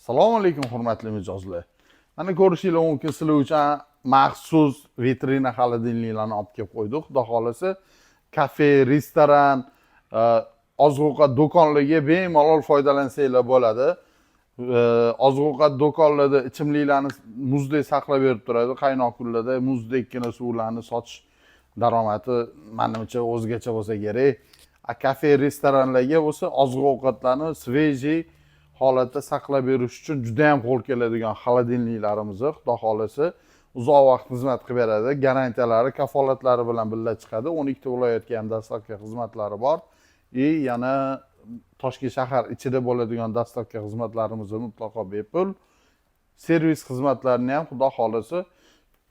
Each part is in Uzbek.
Assalomu alaykum hurmatli mijozlar. Mana ko'rishingiz mumkin sizlar uchun maxsus vitrina xolodilniklarni olib kelib qo'ydik. Xudo xolasa kafe, restoran, oziq-ovqat do'konlariga bemalol foydalansanglar bo'ladi. Oziq-ovqat do'konlarida ichimliklarni muzdek saqlab berib turadi. Qaynoq kunlarda muzdekkina suvlarni sotish daromadi menimcha o'zgacha bo'lsa kerak. Kafe, restoranlarga bo'lsa oziq-ovqatlarni svejiy holatda saqlab berish uchun juda ham qo'l keladigan xolodilniklarimiz xudo xolasa uzoq vaqt xizmat qilib beradi. Garantiyalari, kafolatlari bilan birga chiqadi. 12 viloyatga ham dastlabki xizmatlari bor. Yana Toshkent shahar ichida bo'ladigan dastlabki xizmatlarimiz mutlaqo bepul. Servis xizmatlarini ham xudo xolasa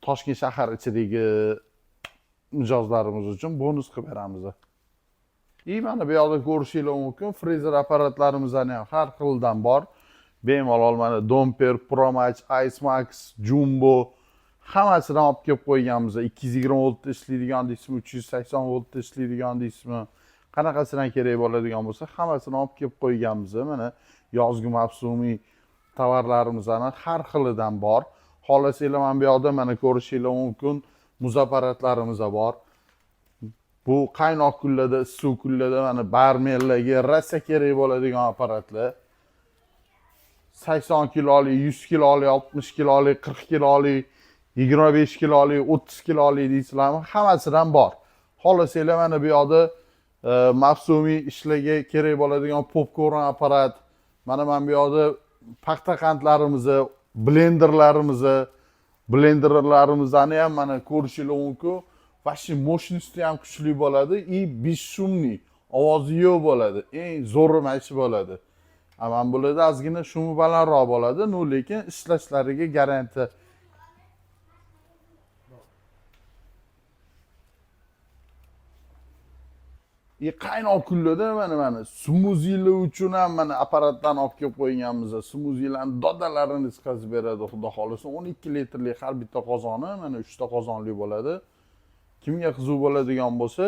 Toshkent shahar ichidagi mijozlarimiz uchun bonus qilib beramiz. Mana bu yoqda ko'rishingiz mumkin, freezer apparatlarimiz ham har xildan bor. Bemalol mana Domper, Promax, Ice Max, Jumbo hammasidan olib kelib qo'yganmiz. 220 voltda ishlaydigan deysizmi, 380 voltda ishlaydigan deysizmi, qanaqasidan kerak bo'ladigan bo'lsa, hammasini olib kelib qo'yganmiz. Mana yozgi mavsumiy tovarlarimiz har xilidan bor. Xohlasanglar mana bu yoqda mana ko'rishingiz mumkin, muz apparatlarimiz bor. Bu qaynoq kunlarda, issiq kunlarda mana barmenlarga rosa kerak bo'ladigan apparatlar. 80 kilolik, 100 kilolik, 60 kilolik, 40 kilolik, 25 kilolik, 30 kilolik deysizlarmi? Hammasidan bor. Xohlasanglar mana bu yoqda mavsumiy ishlarga kerak bo'ladigan popkorn apparat, mana bu yoqda paxta qandlarimizni, blenderlarimizni ham mana ko'rishingiz mumkin. Vashi mощности ham kuchli bo'ladi, beshshumli, ovozi yo'q bo'ladi, eng zo'ri mashi bo'ladi. Mana bularda ozgina shumi balandroq bo'ladi, lekin ishlashlariga garantiya. Qaynoq kunlarda mana smuzilar uchun ham mana apparatdan olib kelib qo'yganmiz. Smuzilarni dodalarini chiqazib beradi, xudo xolasa 12 litrlik har bitta qozoni, mana 3 ta qozonli bo'ladi. Kimga qiziq bo'ladigan bo'lsa,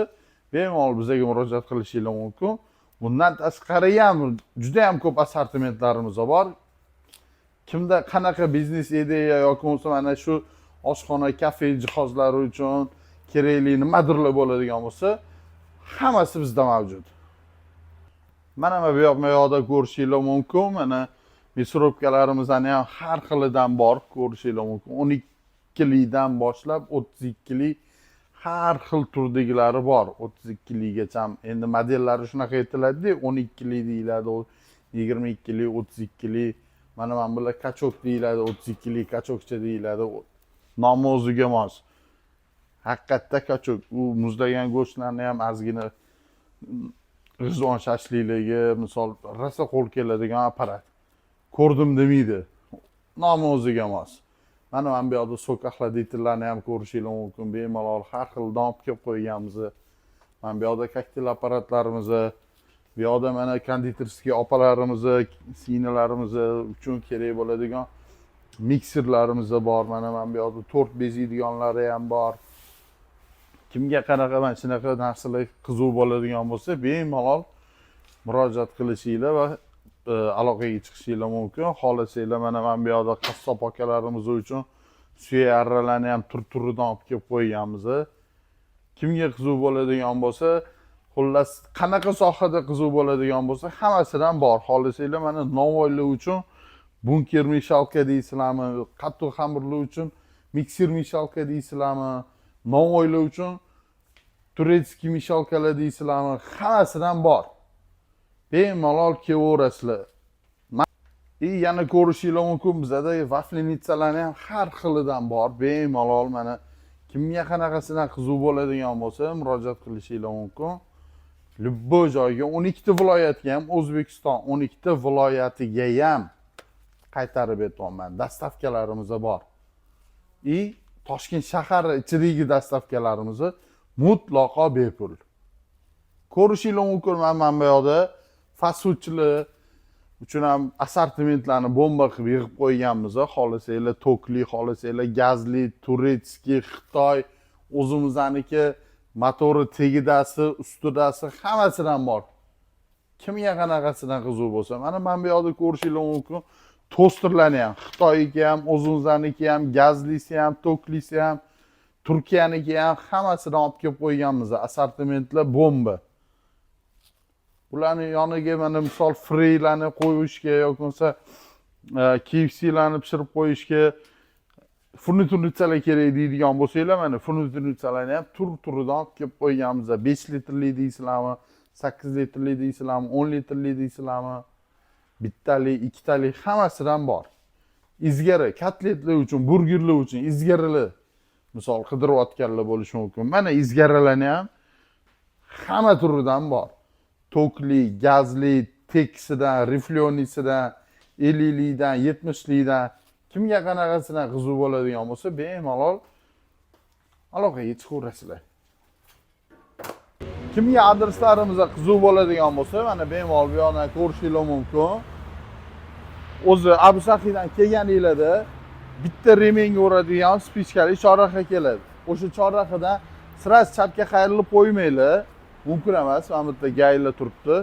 bemalol bizga murojaat qilishingiz mumkin. Bundan tashqari ham juda ham ko'p assortimentlarimiz bor. Kimda qanaqa biznes ideya yoki bo'lsa mana shu oshxona, kafe jihozlari uchun kerakli nimadirlar bo'ladigan bo'lsa, hammasi bizda mavjud. Mana bu yoqda ko'rishingiz mumkin. Mana mikrobkalarimiz ham har xilidan bor, ko'rishingiz mumkin. 12 likdan boshlab 32 lik har xil turdagilari bor. 32 likgacha. Endi modellari shunaqa aytiladi-da, 12 lik deyiladi, 22 lik, 32 lik. Mana bular kachok deyiladi, 32 lik kachokcha deyiladi. Nomi o'ziga mos. Haqiqatda kachok. U muzlagan go'shtlarni ham ozgina g'izon shashlikligi, misol, rosa qo'l keladigan apparat. Ko'rdim demaydi. Nomi o'ziga mos. Mana bu yoqda so'kahladiterlarni ham ko'rishingiz mumkin. Bemalol har xildan olib kelib qo'yganmiz. Mana bu yoqda koktel apparatlarimiz, bu yoqda mana konditorskiy opalarimiz, sinalarimiz uchun kerak bo'ladigan mikserlarimiz bor. Mana bu yoqda tort beziydiganlari ham bor. Kimga qanaqa mana shunaqa narsalar qiziq bo'ladigan bo'lsa, bemalol murojaat qilishinglar va aloqaga chiqishinglar mumkin. Xohlasanglar mana bu yoqda qassob akalarimiz uchun suyak arralarni ham tur-turidan olib kelib qo'yganmiz. Kimga qiziq bo'ladigan bo'lsa, xullas qanaqa sohada qiziq bo'ladigan bo'lsa, hammasidan bor. Xohlasanglar mana novvoylar uchun bunker mishalka deysizlarmi, qattiq xamirlar uchun mikser mishalka deysizlarmi, novvoylar uchun turetskiy mishalkalar deysizlarmi, hammasidan bor. Bemalol kelaverasizlar. Yana ko'rishingiz mumkin, bizda vaflenitsalarni ham har xilidan bor. Bemalol mana kimga qanaqasidan qiziq bo'ladigan bo'lsa, murojaat qilishingiz mumkin. Любой joyga 12 viloyatga ham, O'zbekiston 12 viloyatiga ham qaytarib beraman. Dastavkalarimiz bor. Toshkent shahari ichidagi dastavkalarimiz mutlaqo bepul. Ko'rishingiz mumkin, mana bu yoqda fast foodchilar uchun ham assortimentlarni bomba qilib yig'ib qo'yganmiz. Xohlasanglar tokli, xohlasanglar gazli, turetskiy, Xitoy, o'zimizniki motori tegidasi, ustidasi hammasidan bor. Kimga qanaqasidan qiziq bo'lsa, mana bu yoqda ko'rishingiz mumkin. tosterlarni ham Xitoyniki ham, o'zimizlarniki ham, gazlisi ham, toklisi ham, Turkiyaniki ham hammasidan olib kelib qo'yganmiz. Assortimentlar bomba. Bularni yoniga mana misol freylarni qo'yishga yoki bo'lmasa KFClarni pishirib qo'yishga furnituralar kerak deydigan bo'lsanglar, mana furnituralarni ham tur-turidan olib kelib qo'yganmiz. 5 litrli deysizlarmi, 8 litrli deysizlarmi, 10 litrli deysizlarmi, bittalik, ikkitalik hammasidan bor. Izgari, kotletlar uchun, burgerlar uchun izgarilar misol qidirayotganlar bo'lishi mumkin. Mana izgarilarni ham hamma turidan bor. Tokli, gazli, teksidan, riflionisidan, 50lidan, 70lidan kimga qanaqasidan qiziq bo'ladigan bo'lsa, bemalol aloqaga chiqaverasizlar. Kimga adreslarimizga qiziq bo'ladigan bo'lsa, mana bemalol bu yoqdan ko'rishingiz mumkin. O'zi Abusahiydan kelganinglarda bitta remenga uradigan spichkali chorraha keladi. O'sha chorrahadan sirasi chapga qayrilib qo'ymanglar. Mumkin emas, mana bu yerda gaylar turibdi.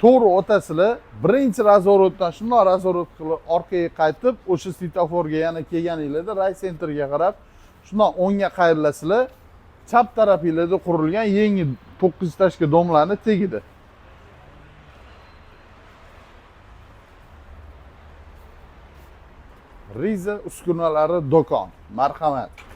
To'g'ri o'tasizlar, birinchi razvorotdan shunday razvorot qilib orqaga qaytib, o'sha svetoforga yana kelganinglarda Ray Centerga qarab, shunday o'ngga qayrilasizlar. Chap tarafingizda qurilgan yangi 9 tashka domlarni tegidi. Riza uskunalari do'kon. Marhamat.